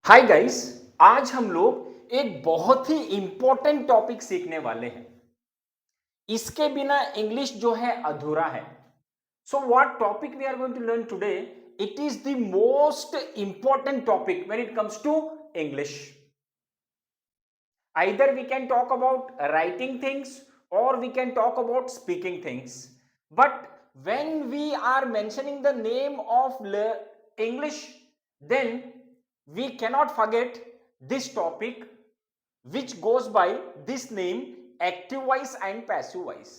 Hi guys. आज हम लोग एक बहुत ही इंपॉर्टेंट टॉपिक सीखने वाले हैं। इसके बिना इंग्लिश जो है अधूरा है। So what topic we are going to learn today, it is the most important topic when it comes to English. Either we can talk about writing things or we can talk about speaking things. But when we are mentioning the name of English, then we cannot forget this topic which goes by this name, active voice and passive voice.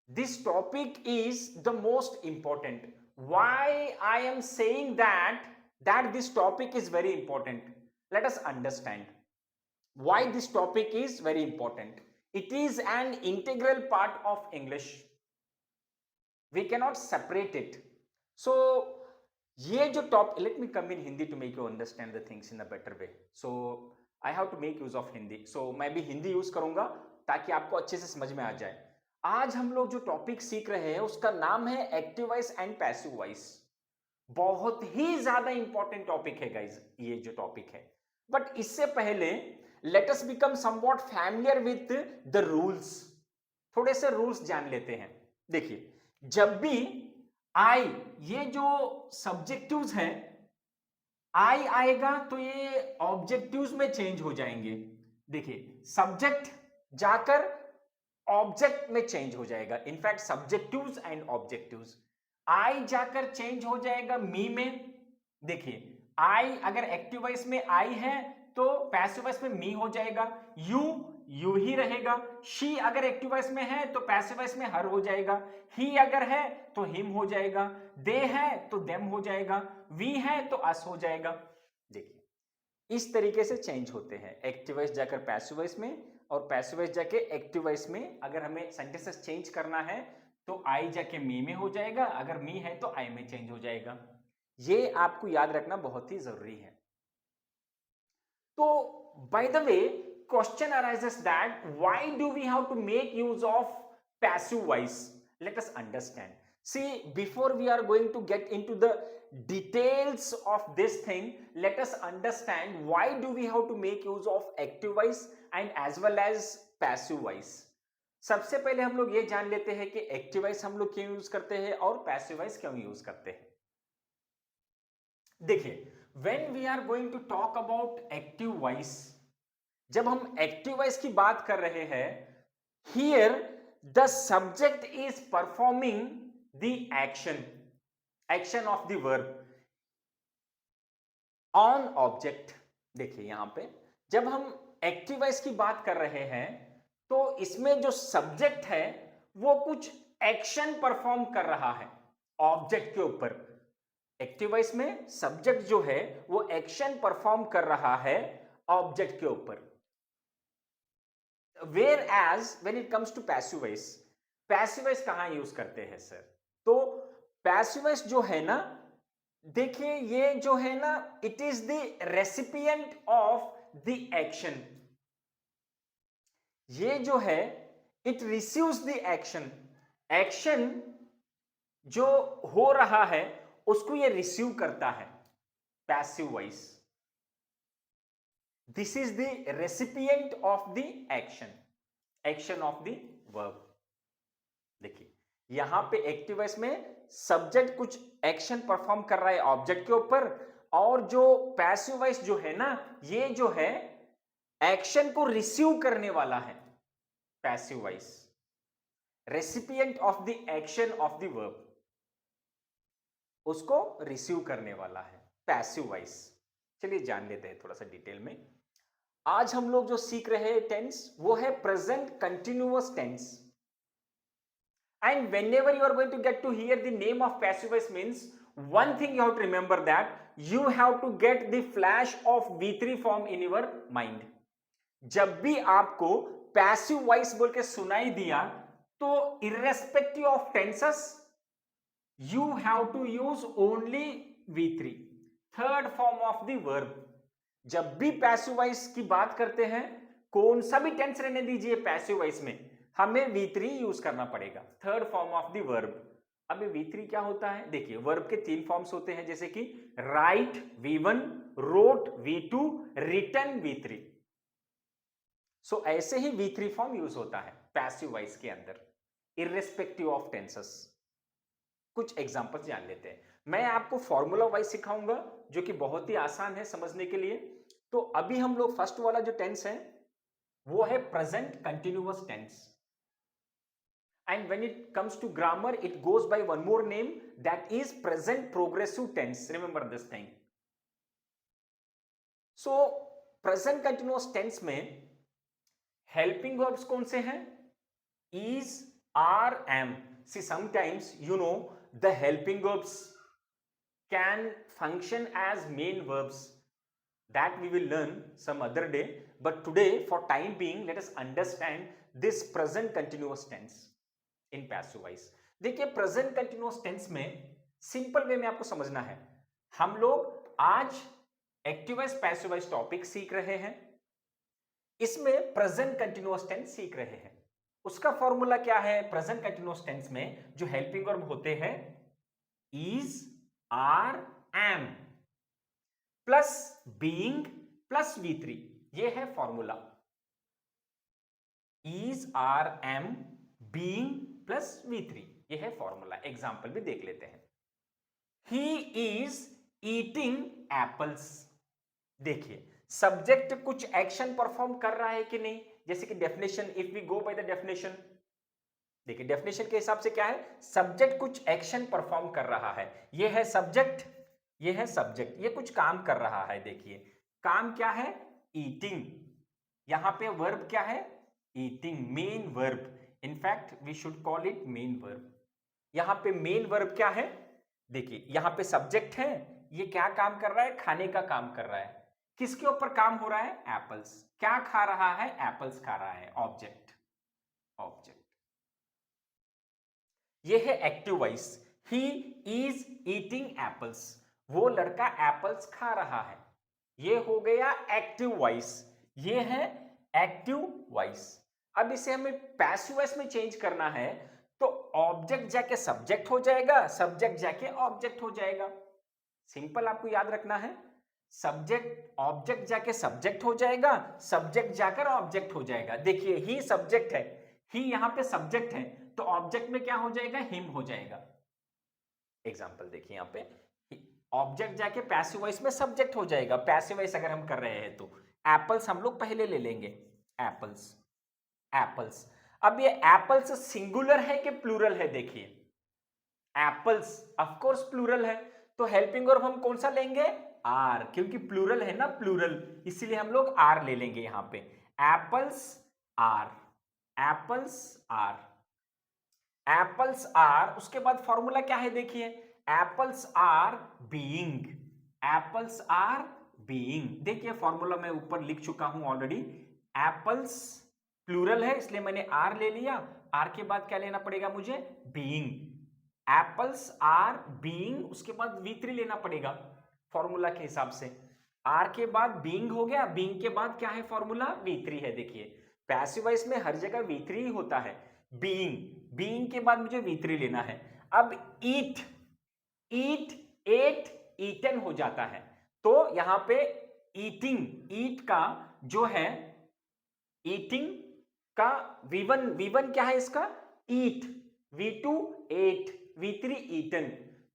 This topic is the most important. Why I am saying that this topic is very important? Let us understand why this topic is very important. It is an integral part of English. We cannot separate it. So ये जो top let me come in Hindi to make you understand the things in a better way. So I have to make use of Hindi. So मैं भी Hindi use करूंगा ताकि आपको अच्छे से समझ में आ जाए. आज हम लोग जो टॉपिक सीख रहे हैं उसका नाम है active voice and passive voice. बहुत ही ज्यादा इंपॉर्टेंट टॉपिक है गाइज ये जो टॉपिक है. बट इससे पहले let us become somewhat familiar with the rules. थोड़े से रूल्स जान लेते हैं. देखिए, जब भी आई, ये जो सब्जेक्टिव्स हैं, आई आएगा तो ये ऑब्जेक्टिव्स में चेंज हो जाएंगे. देखिए, सब्जेक्ट जाकर ऑब्जेक्ट में चेंज हो जाएगा. In fact subjectives and objectives. आई जाकर चेंज हो जाएगा मी में. देखिए, आई अगर एक्टिव वॉइस में आई है तो पैसिव वॉइस में मी हो जाएगा. यू यू ही रहेगा. शी अगर एक्टिव वॉइस में है तो पैसिव वॉइस में हर हो जाएगा. ही अगर है तो हिम हो जाएगा. दे है तो देम हो जाएगा. वी है तो अस हो जाएगा. देखिए, इस तरीके से चेंज होते हैं. एक्टिव वॉइस जाकर पैसिव वॉइस में और पैसिव वॉइस जाके एक्टिव वॉइस में. अगर हमें सेंटेंसेस चेंज करना है तो आई जाके मी में हो जाएगा. अगर मी है तो आई में चेंज हो जाएगा. ये आपको याद रखना बहुत ही जरूरी है. तो by the way, question arises that why do we have to make use of passive voice? Let us understand. See, before we are going to get into the details of this thing, let us understand why do we have to make use of active voice and as well as passive voice. सबसे पहले हम लोग ये जान लेते हैं कि active voice हम लोग क्यों यूज करते हैं और पैसिव वॉइस क्यों यूज करते हैं. देखिए, when we are going to talk about active voice, जब हम एक्टिव वॉइस की बात कर रहे हैं, here the subject is performing the action of the verb on object. देखिए, यहां पे जब हम एक्टिव वॉइस की बात कर रहे हैं तो इसमें जो सब्जेक्ट है वो कुछ एक्शन परफॉर्म कर रहा है ऑब्जेक्ट के ऊपर. एक्टिव वॉइस में सब्जेक्ट जो है वो एक्शन परफॉर्म कर रहा है ऑब्जेक्ट के ऊपर. Whereas when it comes to passive voice, passive voice कहां यूज करते हैं सर? तो पैसिव वॉइस जो है ना, देखिए ये जो है ना, it is the recipient of the action. ये जो है it receives the action. Action जो हो रहा है उसको ये रिसीव करता है. Passive voice, this is the recipient of the action of the verb. देखिए, यहां पे एक्टिव वॉइस में सब्जेक्ट कुछ एक्शन परफॉर्म कर रहा है ऑब्जेक्ट के ऊपर, और जो पैसिव वॉइस जो है ना, ये जो है एक्शन को रिसीव करने वाला है. Passive voice recipient of the action of the verb, उसको रिसीव करने वाला है पैसिव वॉइस. चलिए जान लेते हैं थोड़ा सा डिटेल में. आज हम लोग जो सीख रहे हैं टेंस वो है present continuous tense. And whenever you are going to get to hear the name of passive voice means one thing you have to remember, that you have to get the flash of V3 form in your mind. जब भी आपको passive voice बोल के सुनाई दिया तो irrespective of tenses you have to use only V3, third form of the verb. जब भी passive voice की बात करते हैं, कौन सा भी टेंस रहने दीजिए, passive voice में हमें V3 यूज करना पड़ेगा, third form of the verb. अब V3 क्या होता है? देखिए वर्ब के 3 फॉर्म्स होते हैं, जैसे कि right V1, road V2, written V3। सो ऐसे ही V3 फॉर्म यूज होता है पैसिव वॉइस के अंदर, इर्रेस्पेक्टिव ऑफ टेंसेस। कुछ एग्जांपल्स जान लेते हैं। मैं आपको फॉर्मूला वाइज सिखाऊंगा जो कि बहुत ही आसान है समझने के लिए। तो अभी हम लोग फर्स्ट वाला जो टेंस है वो है present continuous tense, and when it comes to grammar it goes by one more name, that is present progressive tense. Remember this thing. So present continuous tense में helping verbs कौन से हैं? is, are, am. See sometimes you know the helping verbs can function as main verbs, that we will learn some other day, but today for time being let us understand this present continuous tense in passive voice. देखिए present continuous tense में simple way में आपको समझना है। हम लोग आज active voice passive voice topic सीख रहे हैं, इसमें प्रेजेंट कंटिन्यूअस टेंस सीख रहे हैं। उसका फॉर्मूला क्या है? प्रेजेंट कंटिन्यूअस टेंस में जो हेल्पिंग वर्ब होते हैं is, are, am plus being plus V3, ये है formula. Is, are, am, being plus V3, ये है फॉर्मूला। एग्जाम्पल भी देख लेते हैं। He is eating apples. देखिए सब्जेक्ट कुछ एक्शन परफॉर्म कर रहा है कि नहीं, जैसे कि definition, if we go by the definition, देखिए डेफिनेशन के हिसाब से क्या है? सब्जेक्ट कुछ एक्शन परफॉर्म कर रहा है, ये है सब्जेक्ट, ये है सब्जेक्ट, ये कुछ काम कर रहा है। देखिए काम क्या है? ईटिंग। यहां पे वर्ब क्या है? Eating, main verb. In fact we should call it main verb. यहां पे मेन वर्ब क्या है? देखिए यहां पे सब्जेक्ट है, ये क्या काम कर रहा है? खाने का काम कर रहा है। किसके ऊपर काम हो रहा है? एप्पल्स। क्या खा रहा है? एप्पल्स खा रहा है। Object, object. ये है active voice. He is eating apples, वो लड़का एप्पल्स खा रहा है। ये हो गया एक्टिव वॉइस, ये है एक्टिव वॉइस। अब इसे हमें पैसिव वॉइस में चेंज करना है, तो ऑब्जेक्ट जाके सब्जेक्ट हो जाएगा, सब्जेक्ट जाके ऑब्जेक्ट हो जाएगा। सिंपल आपको याद रखना है, सब्जेक्ट ऑब्जेक्ट जाके सब्जेक्ट हो जाएगा, सब्जेक्ट जाकर ऑब्जेक्ट हो जाएगा। देखिए ही सब्जेक्ट है, ही यहां पे सब्जेक्ट है, तो ऑब्जेक्ट में क्या हो जाएगा? हिम हो जाएगा। एग्जाम्पल देखिए यहां पे ऑब्जेक्ट जाके पैसिव वॉइस में सब्जेक्ट हो जाएगा। पैसिव वॉइस अगर हम कर रहे हैं तो एप्पल्स हम लोग पहले ले लेंगे, एप्पल्स, एप्पल्स। अब ये एप्पल्स सिंगुलर है कि प्लूरल है? देखिए एप्पल्स ऑफ कोर्स प्लूरल है, तो हेल्पिंग वर्ब हम कौन सा लेंगे? आर, क्योंकि प्लूरल है ना, प्लूरल, इसीलिए हम लोग आर ले लेंगे यहां पे। Apples are, apples are, apples are. उसके बाद फॉर्मूला क्या है? देखिए apples are being, apples are being. देखिए फॉर्मूला मैं ऊपर लिख चुका हूं ऑलरेडी। एप्पल्स प्लूरल है इसलिए मैंने आर ले लिया, आर के बाद क्या लेना पड़ेगा मुझे? बीइंग। एप्पल्स आर बीइंग, उसके बाद V3 लेना पड़ेगा फॉर्मूला के हिसाब से। आर के बाद बीइंग हो गया, बीइंग के बाद क्या है फॉर्मूला? V3 है। देखिए पैसिव वॉइस में हर जगह V3 ही होता है। बीइंग, बीइंग के बाद मुझे V3 लेना है। अब ईट, ईट, एट, ईटन हो जाता है, तो यहां पे ईटिंग, ईट का जो है, ईटिंग का V1, V1 क्या है इसका? Eat, V2 ate, V3 eaten,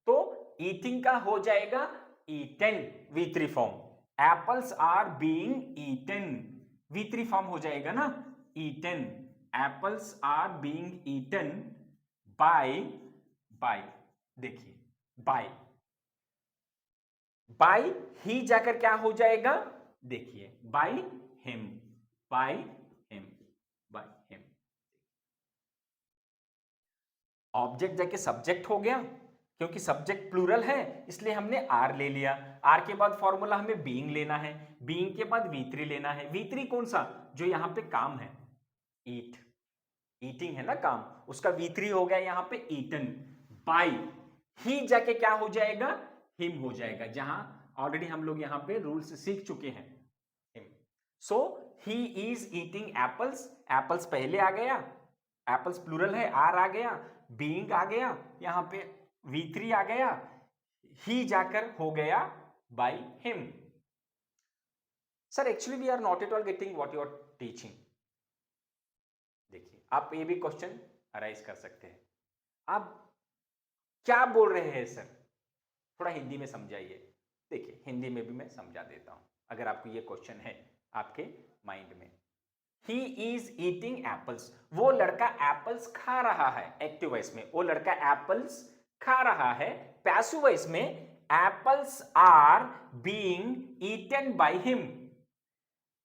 तो ईटिंग का हो जाएगा eaten, V3 form. Apples are being eaten, V3 form हो जाएगा ना, eaten. Apples are being eaten by, by, देखिए बाय, बाय ही जाकर क्या हो जाएगा? देखिए by him, by him, by him. Object जाके सब्जेक्ट हो गया, क्योंकि सब्जेक्ट प्लूरल है इसलिए हमने आर ले लिया। आर के बाद फॉर्मूला हमें बीइंग लेना है, बीइंग के बाद V3 लेना है। V3 कौन सा? जो यहां पे काम है, ईट, ईटिंग है ना काम, उसका V3 हो गया यहां पे ईटन। बाय ही जाके क्या हो जाएगा? हिम हो जाएगा, जहां ऑलरेडी हम लोग यहां पे रूल्स सीख चुके हैं। So he is eating apples, apples पहले आ गया, एप्पल्स प्लूरल है, आर आ गया, बीइंग आ गया, यहां पे V3 आ गया, ही जाकर हो गया by him. Sir actually we are not at all getting what you are teaching. देखिए आप ये भी क्वेश्चन अराइज कर सकते हैं, आप क्या बोल रहे हैं सर, थोड़ा हिंदी में समझाइए। देखिए हिंदी में भी मैं समझा देता हूं अगर आपको ये क्वेश्चन है आपके माइंड में। ही इज ईटिंग एप्पल्स, वो लड़का एप्पल्स खा रहा है। एक्टिव वॉइस में वो लड़का एप्पल्स खा रहा है। पैसिव वॉइस में apples are being eaten by him,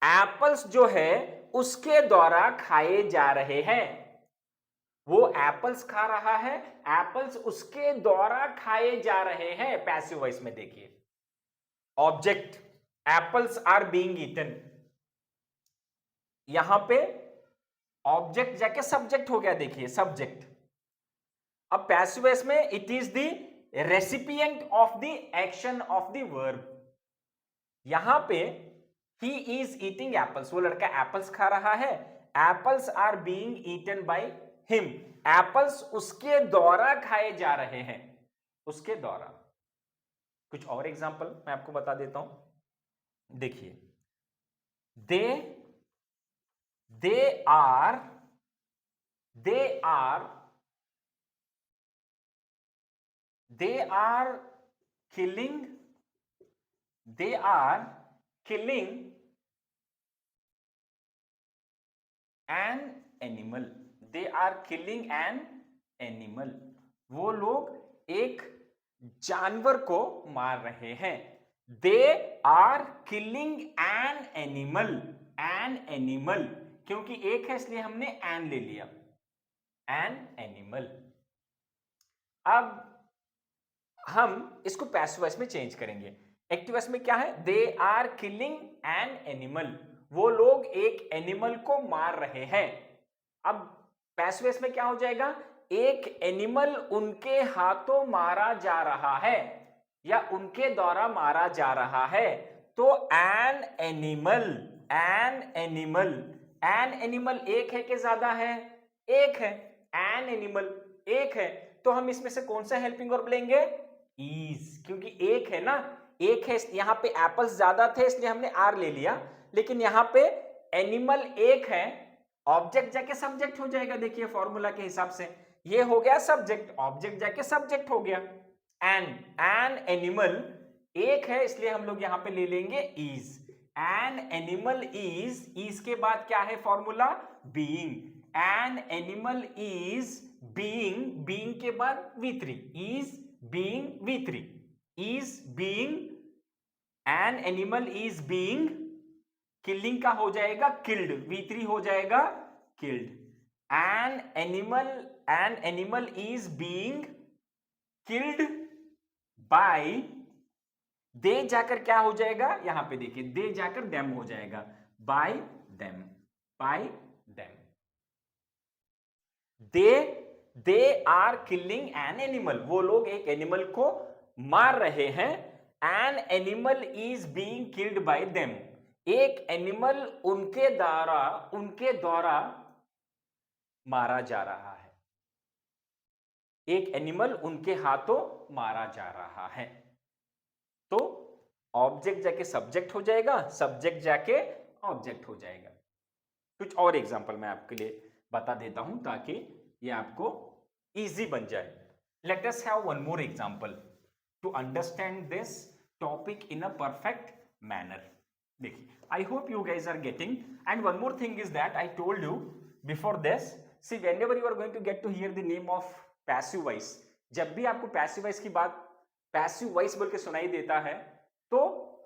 apples जो है उसके द्वारा खाए जा रहे हैं। वो एप्पल्स खा रहा है, एप्पल्स उसके द्वारा खाए जा रहे हैं। पैसिव वॉइस में देखिए object apples are being eaten, यहां पे ऑब्जेक्ट जाके सब्जेक्ट हो गया। देखिए सब्जेक्ट। अब पैसिव वॉइस में it is the recipient of the action of the verb. यहां पे ही इज ईटिंग एप्पल्स, वो लड़का एप्पल्स खा रहा है, apples are being eaten by him, apples उसके द्वारा खाए जा रहे हैं, उसके द्वारा। कुछ और एग्जांपल मैं आपको बता देता हूं। देखिए they are killing they are killing an animal, they are killing an animal, वो लोग एक जानवर को मार रहे हैं। they are killing an animal, क्योंकि एक है इसलिए हमने an ले लिया, an animal। अब हम इसको पैसिव वॉइस में चेंज करेंगे। एक्टिव वॉइस में क्या है, they are killing an animal, वो लोग एक एनिमल को मार रहे हैं। अब पैसिव वॉइस में क्या हो जाएगा, एक एनिमल उनके हाथों मारा जा रहा है या उनके द्वारा मारा जा रहा है। तो एन एनिमल एक है कि ज्यादा है, एक है। एन एनिमल एक है, तो हम इसमें से कौन सा हेल्पिंग वर्ब लेंगे, इज, क्योंकि एक है ना, एक है। यहां पे एप्पल्स ज्यादा थे इसलिए हमने आर ले लिया, लेकिन यहां पे एनिमल एक है, ऑब्जेक्ट जाके सब्जेक्ट हो जाएगा। देखिए फॉर्मूला के हिसाब से ये हो गया सब्जेक्ट, ऑब्जेक्ट जाके सब्जेक्ट हो गया। एन एनिमल एक है इसलिए हम लोग यहां पे ले लेंगे इज। एन एनिमल इज के बाद क्या है formula, being. An animal is being के बाद V3, is being V3, is being, an animal is being, killing का हो जाएगा किल्ड, V3 हो जाएगा killed. An animal is being killed by, दे जाकर क्या हो जाएगा, यहां पे देखिए दे जाकर देम हो जाएगा, by them. They are killing an animal, वो लोग एक एनिमल को मार रहे हैं। An animal is being killed by them, एक एनिमल उनके द्वारा मारा जा रहा है, एक एनिमल उनके हाथों मारा जा रहा है। तो ऑब्जेक्ट जाके सब्जेक्ट हो जाएगा, सब्जेक्ट जाके ऑब्जेक्ट हो जाएगा। कुछ और एग्जांपल मैं आपके लिए बता देता हूं ताकि ये आपको इजी बन जाए। Let us have one more example to understand this topic in a perfect manner. देखिए I hope you guys are getting, and one more thing is that I told you before this, see whenever you are going to get to hear the name of passive voice, जब भी आपको passive voice की बात passive voice बोल के सुनाई देता है, तो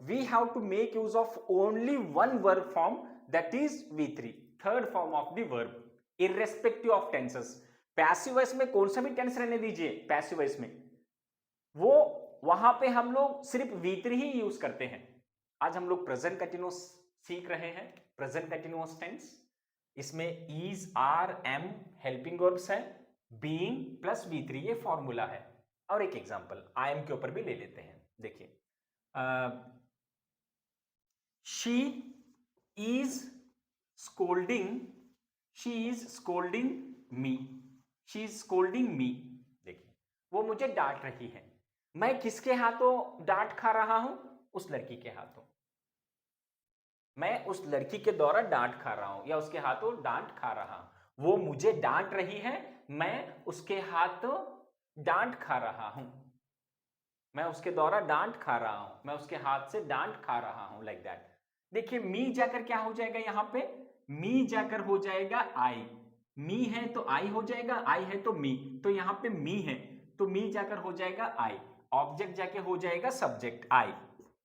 we have to make use of only one verb form, that is V3, third form of the verb, irrespective of tenses. Passive voice में कौन सा भी टेंस रहने दीजिए, पैसिव वॉइस में वो वहां पे हम लोग सिर्फ V3 ही यूज करते हैं। आज हम लोग प्रेजेंट कंटिन्यूअस सीख रहे हैं, प्रेजेंट कंटिन्यूअस टेंस, इसमें is are am helping verbs है, बीइंग प्लस V3 ये फॉर्मूला है। और एक एग्जांपल आई एम के ऊपर भी ले लेते हैं। देखिए she is scolding me, she is scolding me. देखिए वो मुझे डांट रही है। मैं किसके हाथों डांट खा रहा हूं? उस लड़की के हाथों। मैं उस लड़की के द्वारा डांट खा रहा हूं या उसके हाथों डांट खा रहा हूं। वो मुझे डांट रही है, मैं उसके हाथों डांट खा रहा हूं। मैं उसके द्वारा डांट खा रहा हूं, मैं उसके हाथ से डांट खा रहा हूं, लाइक दैट। देखिए मी जाकर क्या हो जाएगा यहां पे? मी जाकर हो जाएगा आई। मी है तो आई हो जाएगा, आई है तो मी, तो यहां पे मी है तो मी जाकर हो जाएगा आई। ऑब्जेक्ट जाके हो जाएगा सब्जेक्ट आई।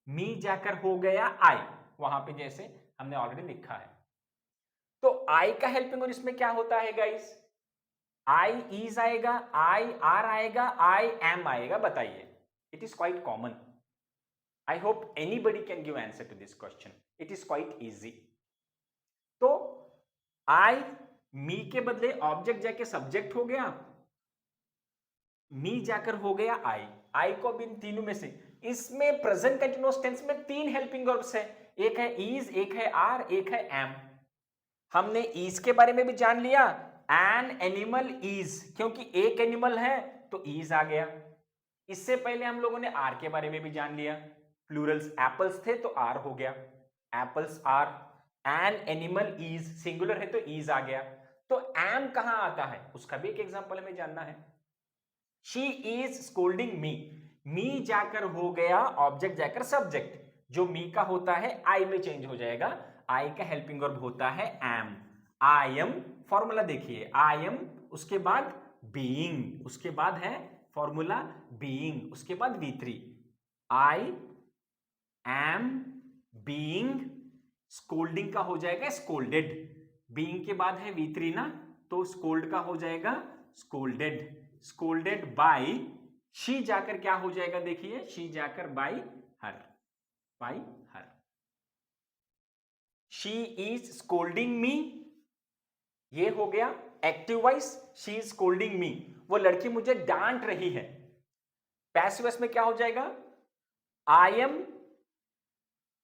मी जाकर हो गया आई, वहां पे जैसे हमने ऑलरेडी लिखा है। तो आई का हेल्पिंग और इसमें क्या होता है गाइस? आई इज आएगा, आई आर आएगा, आई एम आएगा। बताइए, it is quite common. I hope anybody can give answer to this question. It is quite easy. तो आई, मी के बदले ऑब्जेक्ट जाके सब्जेक्ट हो गया, मी जाकर हो गया आई। आई को अब इन तीनों में से, इसमें प्रेजेंट कंटीन्यूअस टेंस में तीन हेल्पिंग वर्ब्स है, एक है इज, एक है आर, एक है एम। हमने इज के बारे में भी जान लिया, एन एनिमल इज, क्योंकि एक एनिमल है तो इज आ गया। इससे पहले हम लोगों ने आर के बारे में भी जान लिया, प्लूरल्स एप्पल्स थे तो आर हो गया, apples are. An animal is, singular है तो इज आ गया। तो एम कहां आता है उसका भी एक एग्जांपल हमें जानना है। शी इज स्कोल्डिंग मी, मी जाकर हो गया ऑब्जेक्ट जाकर सब्जेक्ट, जो मी का होता है आई में चेंज हो जाएगा। आई का हेल्पिंग वर्ब होता है एम। आई एम, फॉर्मूला देखिए, आई एम उसके बाद बीइंग, उसके बाद है फॉर्मूला बीइंग, उसके बाद V3। I am being, scolding का हो जाएगा स्कोल्डेड, बीइंग के बाद है V3 ना, तो स्कोल्ड का हो जाएगा स्कोल्डेड। स्कोल्डेड बाय, शी जाकर क्या हो जाएगा? देखिए शी जाकर by her, by her. She is scolding me, ये हो गया active voice, she is scolding me, वो लड़की मुझे डांट रही है। पैसिव वॉइस में क्या हो जाएगा? I am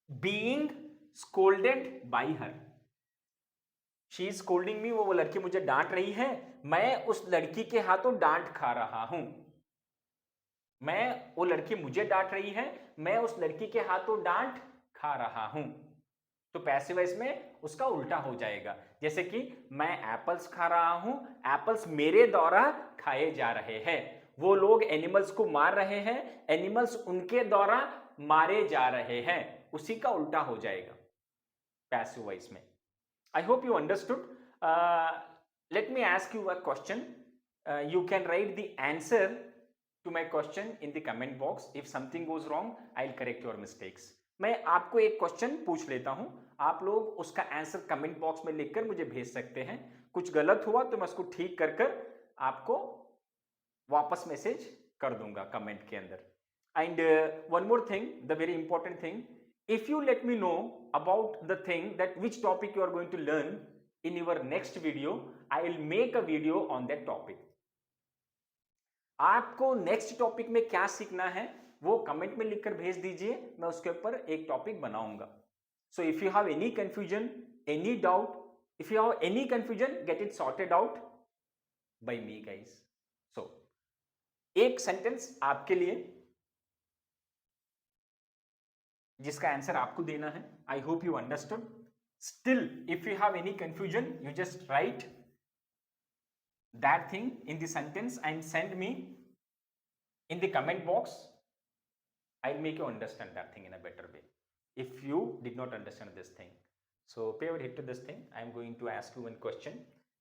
being scolded by her. She is scolding me, वो लड़की मुझे डांट रही है, मैं उस लड़की के हाथों डांट खा रहा हूं। मैं, वो लड़की मुझे डांट रही है, मैं उस लड़की के हाथों डांट खा रहा हूं। तो पैसिव वॉइस में उसका उल्टा हो जाएगा, जैसे कि मैं एप्पल्स खा रहा हूं, एप्पल्स मेरे द्वारा खाए जा रहे हैं। वो लोग एनिमल्स को मार रहे हैं, एनिमल्स उनके द्वारा मारे जा रहे हैं, उसी का उल्टा हो जाएगा पैसिव वॉइस में। I hope you understood. Let me ask you a question. You can write the answer to my question in the comment box. If something goes wrong, I'll correct your mistakes. मैं आपको एक question पूछ लेता हूं, आप लोग उसका answer comment box में लिखकर मुझे भेज सकते हैं। कुछ गलत हुआ तो मैं उसको ठीक कर कर आपको वापस मैसेज कर दूंगा कमेंट के अंदर। And one more thing, the very important thing, if you let me know about the thing that which topic you are going to learn in your next video, I will make a video on that topic. आपको next topic में क्या सीखना है वो comment में लिखकर भेज दीजिए, मैं उसके ऊपर एक टॉपिक बनाऊंगा। So if you have any confusion, any doubt, if you have any confusion, get it sorted out by me guys. So एक सेंटेंस आपके लिए जिसका आंसर आपको देना है। I hope you understood. Still if you have any confusion, you just write that thing in the sentence and send me in the comment box. I'll make you understand that thing in a better way if you did not understand this thing. So pay attention to this thing. I am going to ask you one question.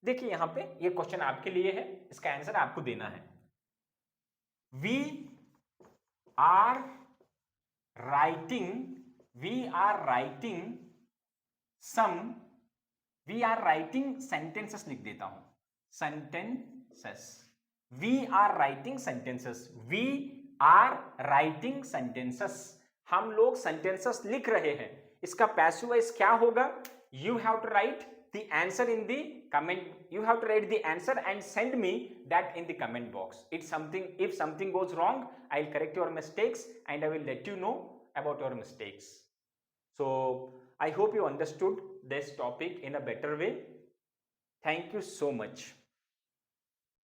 देखिए यहां पे ये question आपके लिए है, इसका answer आपको देना है। We are writing sentences, लिख देता हूं, sentences. We are writing sentences. We are writing sentences. हम लोग sentences लिख रहे हैं। इसका पैसिव वॉइस क्या होगा? You have to write the answer in the comment. You have to write the answer and send me that in the comment box. If something goes wrong, I'll correct your mistakes and I will let you know about your mistakes. So I hope you understood this topic in a better way. Thank you so much.